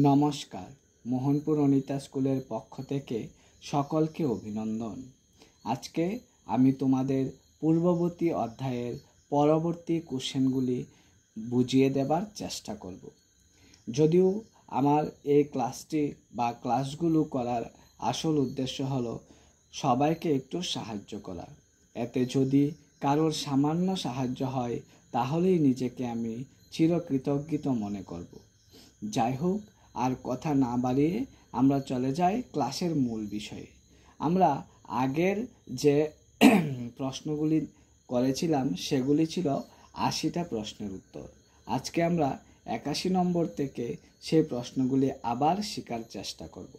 নমস্কার, মোহনপুর অনিতা স্কুলের পক্ষ থেকে সকলকে অভিনন্দন। আজকে আমি তোমাদের পূর্ববর্তী অধ্যায়ের পরবর্তী কোশ্চেনগুলি বুঝিয়ে দেবার চেষ্টা করব। যদিও আমার এই ক্লাসটি বা ক্লাসগুলো করার আসল উদ্দেশ্য হলো সবাইকে একটু সাহায্য করা। এতে যদি কারোর সামান্য সাহায্য হয় তাহলেই নিজেকে আমি চিরকৃতজ্ঞ মনে করব। যাই হোক, আর কথা না বাড়িয়ে আমরা চলে যাই ক্লাসের মূল বিষয়ে। আমরা আগের যে প্রশ্নগুলি করেছিলাম সেগুলি ছিল 80টা প্রশ্নের উত্তর। আজকে আমরা 81 নম্বর থেকে সেই প্রশ্নগুলি আবার শেখার চেষ্টা করব।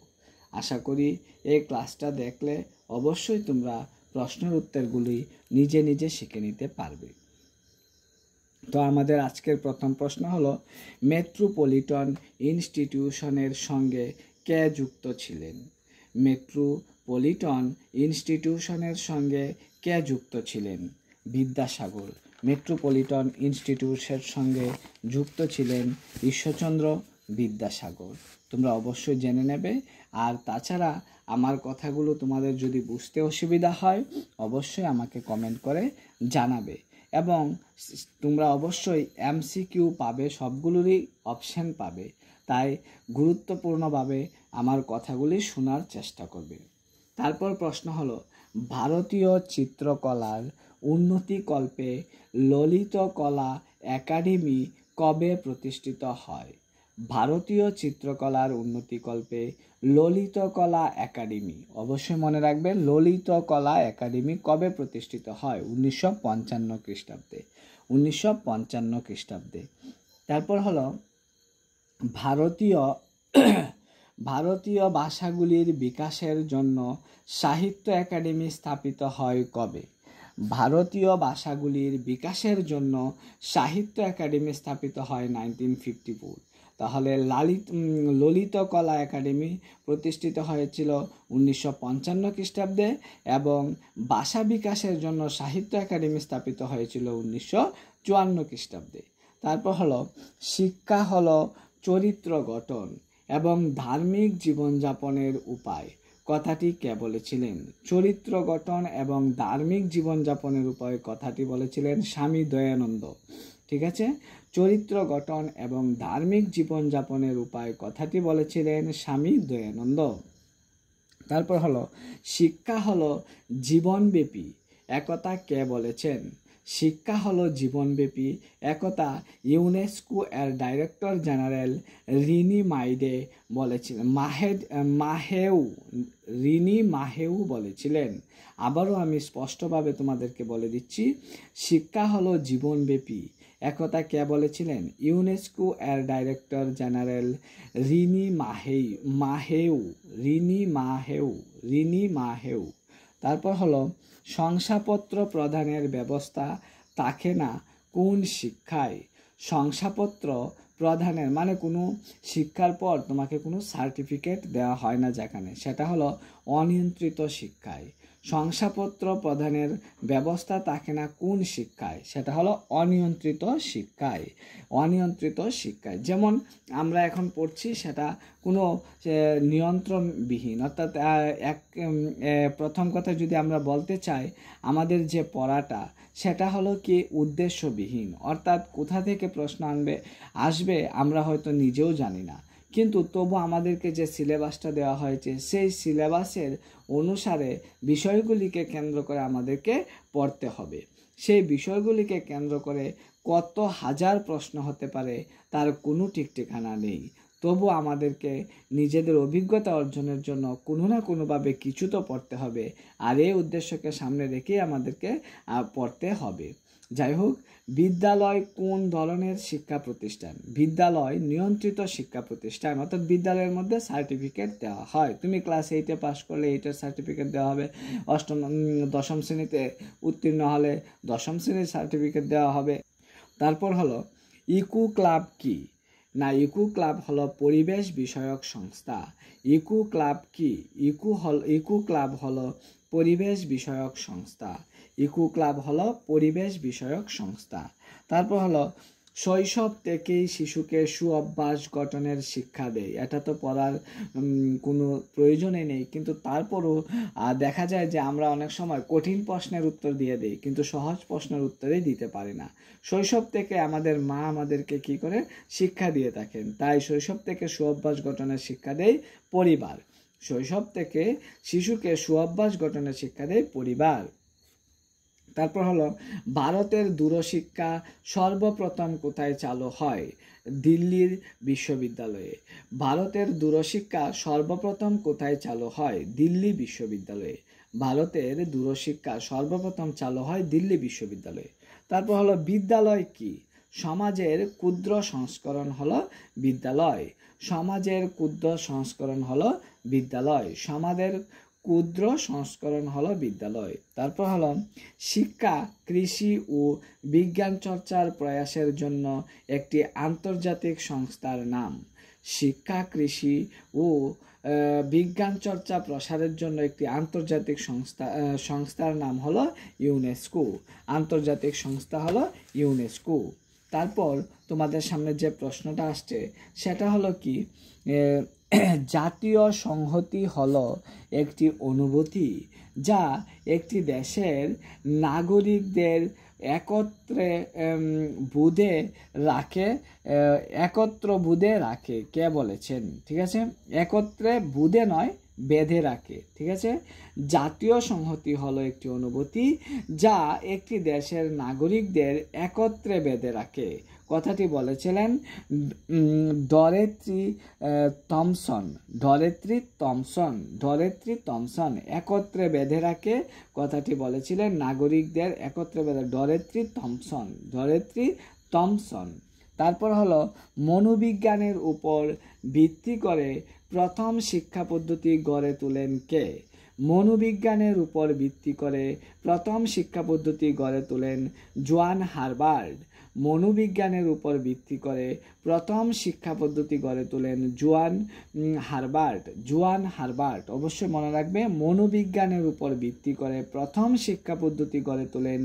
আশা করি এই ক্লাসটা দেখলে অবশ্যই তোমরা প্রশ্নের উত্তরগুলি নিজে নিজে শিখে নিতে পারবে। তো আমাদের আজকের প্রথম প্রশ্ন হলো, মেট্রোপলিটন ইনস্টিটিউশনের সঙ্গে কে যুক্ত ছিলেন? মেট্রোপলিটন ইনস্টিটিউশনের সঙ্গে কে যুক্ত ছিলেন? বিদ্যাসাগর। মেট্রোপলিটন ইনস্টিটিউশনের সঙ্গে যুক্ত ছিলেন ঈশ্বরচন্দ্র বিদ্যাসাগর। তোমরা অবশ্যই জেনে নেবে। আর তাছাড়া আমার কথাগুলো তোমাদের যদি বুঝতে অসুবিধা হয় অবশ্যই আমাকে কমেন্ট করে জানাবে। এবং তোমরা অবশ্যই এমসিকিউ পাবে, সবগুলোরই অপশান পাবে। তাই গুরুত্বপূর্ণভাবে আমার কথাগুলি শোনার চেষ্টা করবে। তারপর প্রশ্ন হলো, ভারতীয় চিত্রকলার উন্নতিকল্পে ললিত কলা একাডেমি কবে প্রতিষ্ঠিত হয়? ভারতীয় চিত্রকলার উন্নতিকল্পে ললিত কলা একাডেমি, অবশ্যই মনে রাখবেন, ললিত কলা একাডেমি কবে প্রতিষ্ঠিত হয়? 1955 খ্রিস্টাব্দে। 1955 খ্রিস্টাব্দে। তারপর হলো, ভারতীয় ভাষাগুলির বিকাশের জন্য সাহিত্য একাডেমি স্থাপিত হয় কবে? ভারতীয় ভাষাগুলির বিকাশের জন্য সাহিত্য একাডেমি স্থাপিত হয় 1954। তাহলে ললিত কলা একাডেমি প্রতিষ্ঠিত হয়েছিল 1955 খ্রিস্টাব্দে এবং ভাষা বিকাশের জন্য সাহিত্য একাডেমি স্থাপিত হয়েছিল 1954 খ্রিস্টাব্দে। তারপর হলো, শিক্ষা হলো চরিত্র গঠন এবং ধার্মিক জীবনযাপনের উপায়, কথাটি কে বলেছিলেন? চরিত্র গঠন এবং ধার্মিক জীবনযাপনের উপায় কথাটি বলেছিলেন স্বামী দয়ানন্দ। ঠিক আছে, চরিত্র গঠন এবং ধার্মিক জীবনযাপনের উপায় কথাটি বলেছিলেন স্বামী দয়ানন্দ। তারপর হলো, শিক্ষা হলো জীবনব্যাপী, একথা কে বলেছেন? শিক্ষা হলো জীবনব্যাপী, একথা ইউনেস্কো এর ডাইরেক্টর জেনারেল রিনি মাইডে বলেছিলেন। রিনি মাহেউ বলেছিলেন। আবারও আমি স্পষ্টভাবে তোমাদেরকে বলে দিচ্ছি, শিক্ষা হলো জীবনব্যাপী, একথা কে বলেছিলেন? ইউনেস্কো এর ডাইরেক্টর জেনারেল রিনি মাহেউ। তারপর হলো, শংসাপত্র প্রদানের ব্যবস্থা থাকে না কোন শিক্ষায়? শংসাপত্র প্রদানের মানে কোনো শিক্ষার পর তোমাকে কোনো সার্টিফিকেট দেওয়া হয় না যেখানে, সেটা হলো অনিয়ন্ত্রিত শিক্ষায়। শংসাপত্র প্রদানের ব্যবস্থা থাকে না কোন শিক্ষায়? সেটা হলো অনিয়ন্ত্রিত শিক্ষায়। অনিয়ন্ত্রিত শিক্ষায়, যেমন আমরা এখন পড়ছি সেটা কোনো নিয়ন্ত্রণবিহীন, অর্থাৎ প্রথম কথা যদি আমরা বলতে চাই, আমাদের যে পড়াটা সেটা হলো কি উদ্দেশ্যবিহীন, অর্থাৎ কোথা থেকে প্রশ্ন আসবে আমরা হয়তো নিজেও জানি না, কিন্তু তবু আমাদেরকে যে সিলেবাসটা দেওয়া হয়েছে সেই সিলেবাসের অনুসারে বিষয়গুলিকে কেন্দ্র করে আমাদেরকে পড়তে হবে। সেই বিষয়গুলিকে কেন্দ্র করে কত হাজার প্রশ্ন হতে পারে তার কোনো ঠিক ঠিকানা নেই। তবু আমাদেরকে নিজেদের অভিজ্ঞতা অর্জনের জন্য কোনো না কোনোভাবে কিছু তো পড়তে হবে, আর এই উদ্দেশ্যকে সামনে রেখেই আমাদেরকে পড়তে হবে। যাই হোক, বিদ্যালয় কোন ধরনের শিক্ষা প্রতিষ্ঠান? বিদ্যালয় নিয়ন্ত্রিত শিক্ষা প্রতিষ্ঠান, অর্থাৎ বিদ্যালয়ের মধ্যে সার্টিফিকেট দেওয়া হয়। তুমি ক্লাস 8-এ পাস করলে 8-এর সার্টিফিকেট দেওয়া হবে, দশম শ্রেণীতে উত্তীর্ণ হলে দশম শ্রেণীর সার্টিফিকেট দেওয়া হবে। তারপর হলো, ইকো ক্লাব কি? না, ইকো ক্লাব হলো পরিবেশ বিষয়ক সংস্থা। ইকো ক্লাব কি? ইকো ক্লাব হলো পরিবেশ বিষয়ক সংস্থা। ইকো ক্লাব হলো পরিবেশ বিষয়ক সংস্থা। তারপর হলো, শৈশব থেকেই শিশুকে সুঅভ্যাস গঠনের শিক্ষা দেয়। এটা তো পড়ার কোনো প্রয়োজনই নেই, কিন্তু তারপরও দেখা যায় যে আমরা অনেক সময় কঠিন প্রশ্নের উত্তর দিয়ে দিই, কিন্তু সহজ প্রশ্নের উত্তরই দিতে পারি না। শৈশব থেকে আমাদের মা আমাদেরকে কি করে শিক্ষা দিয়ে থাকেন, তাই শৈশব থেকে সুঅভ্যাস গঠনের শিক্ষা দেয় পরিবার। শৈশব থেকে শিশুকে সুঅভ্যাস গঠনের শিক্ষা দেয় পরিবার। তারপর হলো ভারতের দূরশিক্ষা সর্বপ্রথম কোথায় চালু হয়? দিল্লির বিশ্ববিদ্যালয়ে। ভারতের দূরশিক্ষা সর্বপ্রথম কোথায় চালু হয়? দিল্লি বিশ্ববিদ্যালয়ে। ভারতের দূরশিক্ষা সর্বপ্রথম চালু হয় দিল্লি বিশ্ববিদ্যালয়ে। তারপর হলো বিদ্যালয় কি? সমাজের ক্ষুদ্র সংস্করণ হলো বিদ্যালয়। সমাজের ক্ষুদ্র সংস্করণ হলো বিদ্যালয়। সমাজের ক্ষুদ্র সংস্করণ হলো বিদ্যালয়। তারপর হলো শিক্ষা, কৃষি ও বিজ্ঞান চর্চার প্রয়াসের জন্য একটি আন্তর্জাতিক সংস্থার নাম। শিক্ষা, কৃষি ও বিজ্ঞান চর্চা প্রসারের জন্য একটি আন্তর্জাতিক সংস্থার নাম হলো ইউনেস্কো। আন্তর্জাতিক সংস্থা হলো ইউনেস্কো। তারপর তোমাদের সামনে যে প্রশ্নটা আসছে সেটা হলো কি, জাতীয় সংহতি হলো একটি অনুভূতি যা একটি দেশের নাগরিকদের একত্রে বোধে রাখে। কে বলেছেন? ঠিক আছে, একত্রে বোধে নয়, বেঁধে রাখে। ঠিক আছে, জাতীয় সংহতি হলো একটি অনুভূতি যা একটি দেশের নাগরিকদের একত্রে বেঁধে রাখে। কথাটি বলেছিলেন ডরেথ্রি থমসন। একত্রে বেঁধে রাখে কথাটি বলেছিলেন নাগরিকদের একত্রে বেঁধে, ডরেথ্রি থমসন। তারপর হলো মনোবিজ্ঞানের উপর ভিত্তি করে প্রথম শিক্ষা পদ্ধতি গড়ে তোলেন কে? মনোবিজ্ঞানের উপর ভিত্তি করে প্রথম শিক্ষা পদ্ধতি গড়ে তোলেন জোয়ান হারবার্ট। মনোবিজ্ঞানের উপর ভিত্তি করে প্রথম শিক্ষা পদ্ধতি গড়ে তোলেন জোয়ান হারবার্ট। অবশ্যই মনে রাখবে, মনোবিজ্ঞানের উপর ভিত্তি করে প্রথম শিক্ষা পদ্ধতি গড়ে তোলেন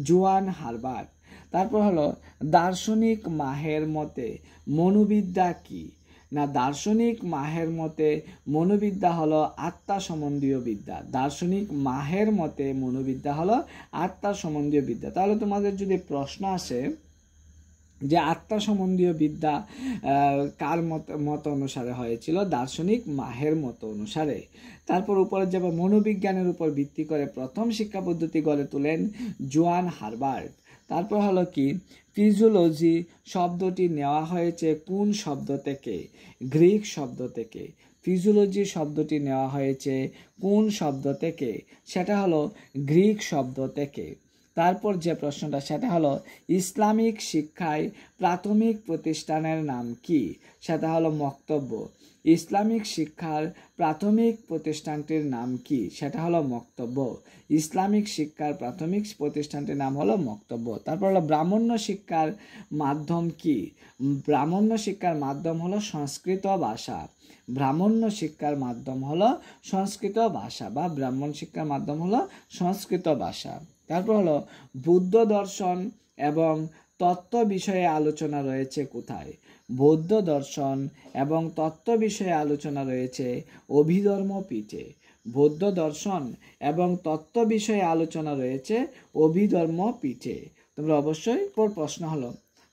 জোয়ান হারবার্ট। তারপর হলো দার্শনিক মাহের মতে মনোবিদ্যা কি? না, দার্শনিক মাহের মতে মনোবিদ্যা হলো আত্মা সম্বন্ধীয় বিদ্যা। দার্শনিক মাহের মতে মনোবিদ্যা হলো আত্মা সম্বন্ধীয় বিদ্যা। তাহলে তোমাদের যদি প্রশ্ন আসে যে আত্মা সম্বন্ধীয় বিদ্যা কার মত অনুসারে হয়েছিল? দার্শনিক মাহের মত অনুসারে। তারপর উপরে যাব, মনোবিজ্ঞানের উপর ভিত্তি করে প্রথম শিক্ষা পদ্ধতি গড়ে তোলেন জোয়ান হারবার্ট। তারপর হলো কি, ফিজিওলজি শব্দটি নেওয়া হয়েছে কোন শব্দ থেকে? গ্রিক শব্দ থেকে। ফিজিওলজি শব্দটি নেওয়া হয়েছে কোন শব্দ থেকে? সেটা হলো গ্রিক শব্দ থেকে। তারপর যে প্রশ্নটা সেটা হলো ইসলামিক শিক্ষায় প্রাথমিক প্রতিষ্ঠানের নাম কি? সেটা হলো মক্তব্য। ইসলামিক শিক্ষার প্রাথমিক প্রতিষ্ঠানটির নাম কি? সেটা হলো মক্তব্য। ইসলামিক শিক্ষার প্রাথমিক প্রতিষ্ঠানটির নাম হলো মক্তব্য। তারপর হলো ব্রাহ্মণ্য শিক্ষার মাধ্যম কি? ব্রাহ্মণ্য শিক্ষার মাধ্যম হলো সংস্কৃত ভাষা। ব্রাহ্মণ্য শিক্ষার মাধ্যম হলো সংস্কৃত ভাষা, বা ব্রাহ্মণ শিক্ষার মাধ্যম হলো সংস্কৃত ভাষা। তারপর হলো বুদ্ধ দর্শন এবং তত্ত্ব বিষয়ে আলোচনা রয়েছে কোথায়? বৌদ্ধ দর্শন এবং তত্ত্ব বিষয়ে আলোচনা রয়েছে অভিধর্ম পীঠে। বৌদ্ধ দর্শন এবং তত্ত্ব বিষয়ে আলোচনা রয়েছে অভিধর্ম পীঠে। তোমরা অবশ্যই প্রশ্ন হলো,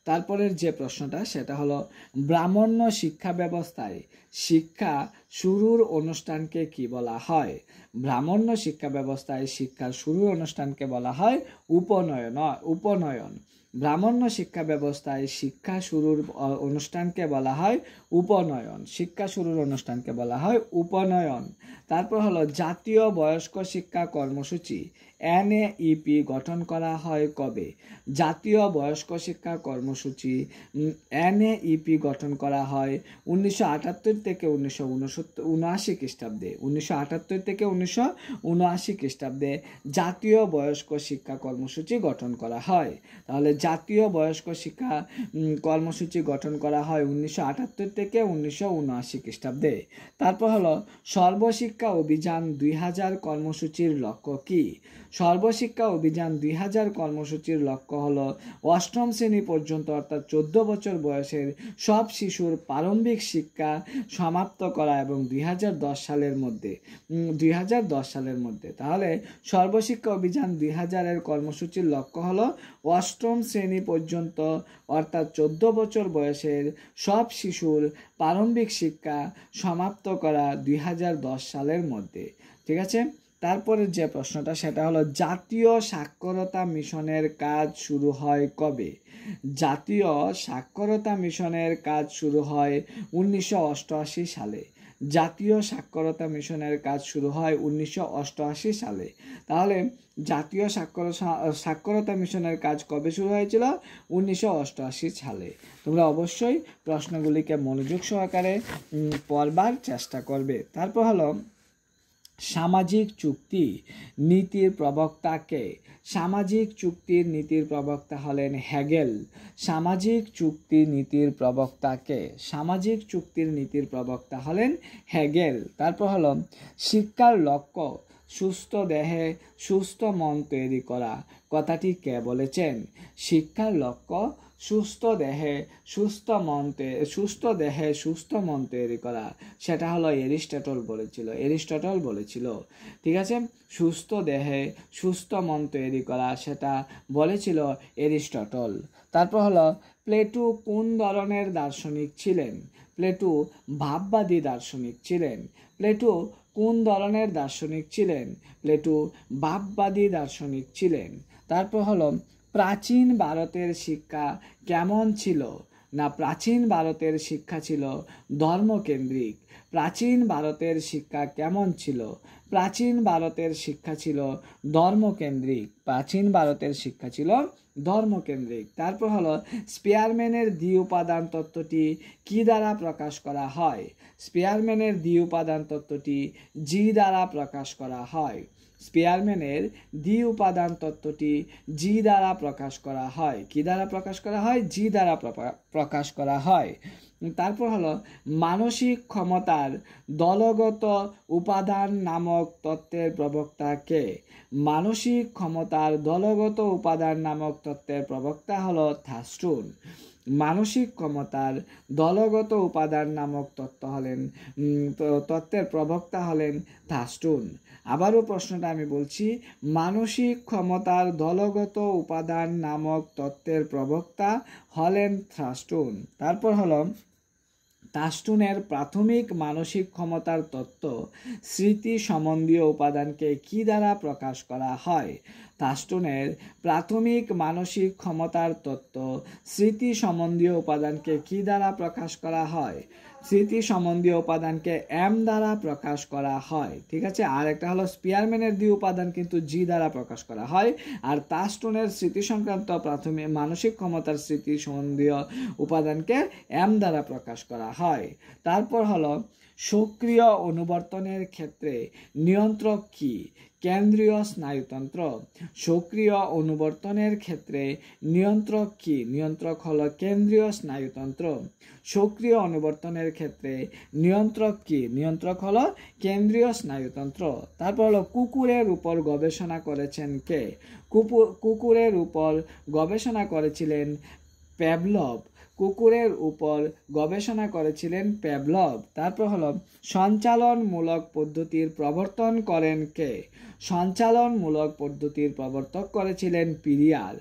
তারপরের যে প্রশ্নটা সেটা হলো ব্রাহ্মণ্য শিক্ষা ব্যবস্থায় শিক্ষা শুরুর অনুষ্ঠানকে কি বলা হয়? ব্রাহ্মণ্য শিক্ষা ব্যবস্থায় শিক্ষার শুরুর অনুষ্ঠানকে বলা হয় উপনয়ন। ব্রাহ্মণ্য শিক্ষা ব্যবস্থায় শিক্ষা শুরুর অনুষ্ঠানকে বলা হয় উপনয়ন। শিক্ষা শুরুর অনুষ্ঠানকে বলা হয় উপনয়ন। তারপর হলো জাতীয় বয়স্ক শিক্ষা কর্মসূচি NAEP গঠন করা হয় কবে? জাতীয় বয়স্ক শিক্ষা কর্মসূচি NAEP গঠন করা হয় 1978 থেকে 1979 খ্রিস্টাব্দে। 1978 থেকে 1979 খ্রিস্টাব্দে জাতীয় বয়স্ক শিক্ষা কর্মসূচি গঠন করা হয়। তাহলে জাতীয় বয়স্ক শিক্ষা কর্মসূচি গঠন করা হয় 1978 থেকে 1979 খ্রিস্টাব্দে। তারপর হলো সর্বশিক্ষা অভিযান 2000 কর্মসূচির লক্ষ্য কি? সর্বশিক্ষা অভিযান 2000 কর্মসূচির লক্ষ্য হলো অষ্টম শ্রেণী পর্যন্ত অর্থাৎ 14 বছর বয়সের সব শিশুর প্রারম্ভিক শিক্ষা সমাপ্ত করা এবং 2010 সালের মধ্যে তাহলে সর্বশিক্ষা অভিযান 2000 কর্মসূচির লক্ষ্য হলো অষ্টম শ্রেণী পর্যন্ত অর্থাৎ 14 বছর বয়সের সব শিশুর প্রারম্ভিক শিক্ষা সমাপ্ত করা 2010 সালের মধ্যে। ঠিক আছে, তারপরে যে প্রশ্নটা সেটা হলো জাতীয় সাক্ষরতা মিশনের কাজ শুরু হয় কবে? জাতীয় সাক্ষরতা মিশনের কাজ শুরু হয় 1988 সালে। জাতীয় সাক্ষরতা মিশনের কাজ শুরু হয় 1988 সালে। তাহলে জাতীয় সাক্ষরতা মিশনের কাজ কবে শুরু হয়েছিল? 1988 সালে। তোমরা অবশ্যই প্রশ্নগুলিকে মনোযোগ সহকারে পড়বার চেষ্টা করবে। তারপর হলো সামাজিক চুক্তি নীতির প্রবক্তা কে? সামাজিক চুক্তির নীতির প্রবক্তা হলেন হেগেল। সামাজিক চুক্তি নীতির প্রবক্তা কে? সামাজিক চুক্তির নীতির প্রবক্তা হলেন হেগেল। তারপর হলো শিক্ষার লক্ষ্য সুস্থ দেহে সুস্থ মন তৈরি করা, কথাটি কে বলেছেন? শিক্ষার লক্ষ্য সুস্থ দেহে সুস্থ মন তৈরি করা, সেটা হলো এরিস্টটল বলেছিল। ঠিক আছে, সুস্থ দেহে সুস্থ মন তৈরি করা সেটা বলেছিল এরিস্টটল। তারপর হলো প্লেটো কোন ধরনের দার্শনিক ছিলেন? প্লেটো ভাববাদী দার্শনিক ছিলেন। প্লেটো কোন ধরনের দার্শনিক ছিলেন? প্লেটো ভাববাদী দার্শনিক ছিলেন। তারপর হলো প্রাচীন ভারতের শিক্ষা কেমন ছিল? না, প্রাচীন ভারতের শিক্ষা ছিল ধর্মকেন্দ্রিক। প্রাচীন ভারতের শিক্ষা কেমন ছিল? প্রাচীন ভারতের শিক্ষা ছিল ধর্মকেন্দ্রিক। প্রাচীন ভারতের শিক্ষা ছিল ধর্মকেন্দ্রিক। তারপর হলো স্পিয়ারম্যানের দ্বি-উপাদান তত্ত্বটি কি দ্বারা প্রকাশ করা হয়? স্পিয়ারম্যানের দ্বি-উপাদান তত্ত্বটি জি দ্বারা প্রকাশ করা হয়। স্পিয়ারম্যানের দ্বি-উপাদান তত্ত্বটি জি দ্বারা প্রকাশ করা হয়। কি দ্বারা প্রকাশ করা হয়? জি দ্বারা প্রকাশ করা হয়। তারপর হলো মানসিক ক্ষমতার দলগত উপাদান নামক তত্ত্বের প্রবক্তা কে? মানসিক ক্ষমতার দলগত উপাদান নামক তত্ত্বের প্রবক্তা হলো থার্স্টন। মানসিক ক্ষমতার দলগত উপাদান নামক তত্ত্বের প্রবক্তা হলেন থার্স্টন। আবারও প্রশ্নটা আমি বলছি, মানসিক ক্ষমতার দলগত উপাদান নামক তত্ত্বের প্রবক্তা হলেন থার্স্টন। তারপর হলো থার্স্টনের প্রাথমিক মানসিক ক্ষমতার তত্ত্ব স্মৃতি সম্বন্ধীয় উপাদানকে কি দ্বারা প্রকাশ করা হয়? থার্স্টনের প্রাথমিক মানসিক ক্ষমতার তত্ত্ব স্মৃতি সম্বন্ধীয় উপাদানকে কি দ্বারা প্রকাশ করা হয়? স্মৃতি সম্বন্ধীয় উপাদানকে এম দ্বারা প্রকাশ করা হয়। ঠিক আছে, আর একটা হলো স্পিয়ারম্যানের দ্বি উপাদান কিন্তু জি দ্বারা প্রকাশ করা হয়, আর থার্স্টনের স্মৃতি সংক্রান্ত প্রাথমিক মানসিক ক্ষমতার স্মৃতি সম্বন্ধীয় উপাদানকে এম দ্বারা প্রকাশ করা হয়। তারপর হলো সক্রিয় অনুবর্তনের ক্ষেত্রে নিয়ন্ত্রক কি? কেন্দ্রীয় স্নায়ুতন্ত্র। সক্রিয় অনুবর্তনের ক্ষেত্রে নিয়ন্ত্রক কি? নিয়ন্ত্রক হলো কেন্দ্রীয় স্নায়ুতন্ত্র। সক্রিয় অনুবর্তনের ক্ষেত্রে নিয়ন্ত্রক কি? নিয়ন্ত্রক হলো কেন্দ্রীয় স্নায়ুতন্ত্র। তারপর হলো কুকুরের উপর গবেষণা করেছেন কে? কুকুরের উপর গবেষণা করেছিলেন প্যাভলভ। কুকুরের উপর গবেষণা করেছিলেন প্যাভলভ। তারপর হলো সঞ্চালনমূলক পদ্ধতির প্রবর্তন করেন কে? সঞ্চালনমূলক পদ্ধতির প্রবর্তক করেছিলেন পিরিয়ার।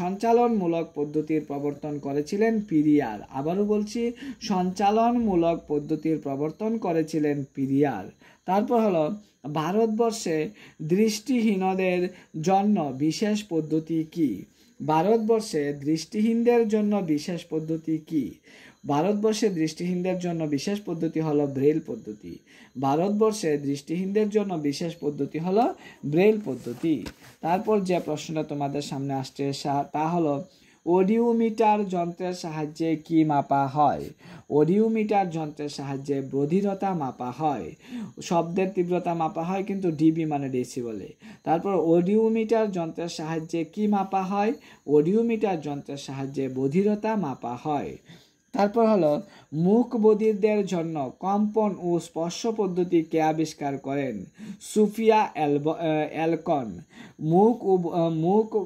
সঞ্চালনমূলক পদ্ধতির প্রবর্তন করেছিলেন পিরিয়ার। আবারও বলছি, সঞ্চালনমূলক পদ্ধতির প্রবর্তন করেছিলেন পিরিয়ার। তারপর হলো ভারতবর্ষে দৃষ্টিহীনদের জন্য বিশেষ পদ্ধতি কি? ভারতবর্ষে দৃষ্টিহীনদের জন্য বিশেষ পদ্ধতি কি? ভারতবর্ষে দৃষ্টিহীনদের জন্য বিশেষ পদ্ধতি হলো ব্রেইল পদ্ধতি। ভারতবর্ষে দৃষ্টিহীনদের জন্য বিশেষ পদ্ধতি হলো ব্রেইল পদ্ধতি। তারপর যে প্রশ্নটা তোমাদের সামনে আসছে তা হলো অডিওমিটার যন্ত্রের সাহায্যে কি মাপা হয়? অডিওমিটার যন্ত্রের সাহায্যে বধিরতা মাপা হয়। শব্দের তীব্রতা মাপা হয় কিন্তু ডিবি মানে ডেসিবেলে। তারপর অডিওমিটার যন্ত্রের সাহায্যে কি মাপা হয়? অডিওমিটার যন্ত্রের সাহায্যে বধিরতা মাপা হয়। তারপর হলো মুক বধিরদের জন্য কম্পন ও স্পর্শ পদ্ধতি কে আবিষ্কার করেন? সুফিয়া অ্যালকন। মুক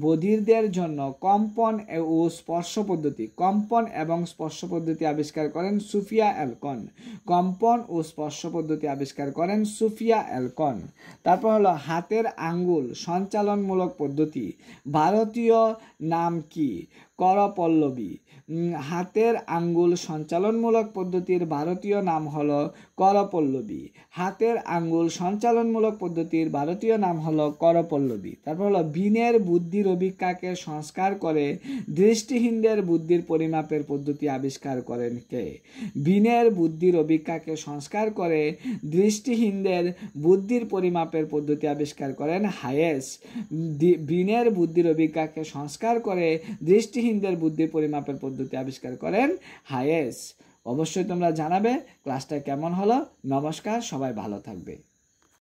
বধিরদের জন্য কম্পন ও স্পর্শ পদ্ধতি আবিষ্কার করেন সুফিয়া অ্যালকন। কম্পন ও স্পর্শ পদ্ধতি আবিষ্কার করেন সুফিয়া অ্যালকন। তারপর হলো হাতের আঙ্গুল সঞ্চালনমূলক পদ্ধতি, ভারতীয় নাম কি? করপল্লবী। হাতের আঙ্গুল সঞ্চালনমূলক পদ্ধতির ভারতীয় নাম হলো করপল্লবী। হাতের আঙ্গুল সঞ্চালনমূলক পদ্ধতির ভারতীয় নাম হলো করপল্লবী। তারপর হলো বিনের বুদ্ধির অভিজ্ঞাকে সংস্কার করে দৃষ্টিহীনদের বুদ্ধির পরিমাপের পদ্ধতি আবিষ্কার করেন কে? বিনের বুদ্ধির অভিজ্ঞাকে সংস্কার করে দৃষ্টিহীনদের বুদ্ধির পরিমাপের পদ্ধতি আবিষ্কার করেন হায়েস। বিনের বুদ্ধির অভিজ্ঞাকে সংস্কার করে দৃষ্টিহীনদের বুদ্ধির পরিমাপের পদ্ধতি আবিষ্কার করেন হায়েস। অবশ্যই তোমরা জানাবে ক্লাসটা কেমন হলো। নমস্কার, সবাই ভালো থাকবে।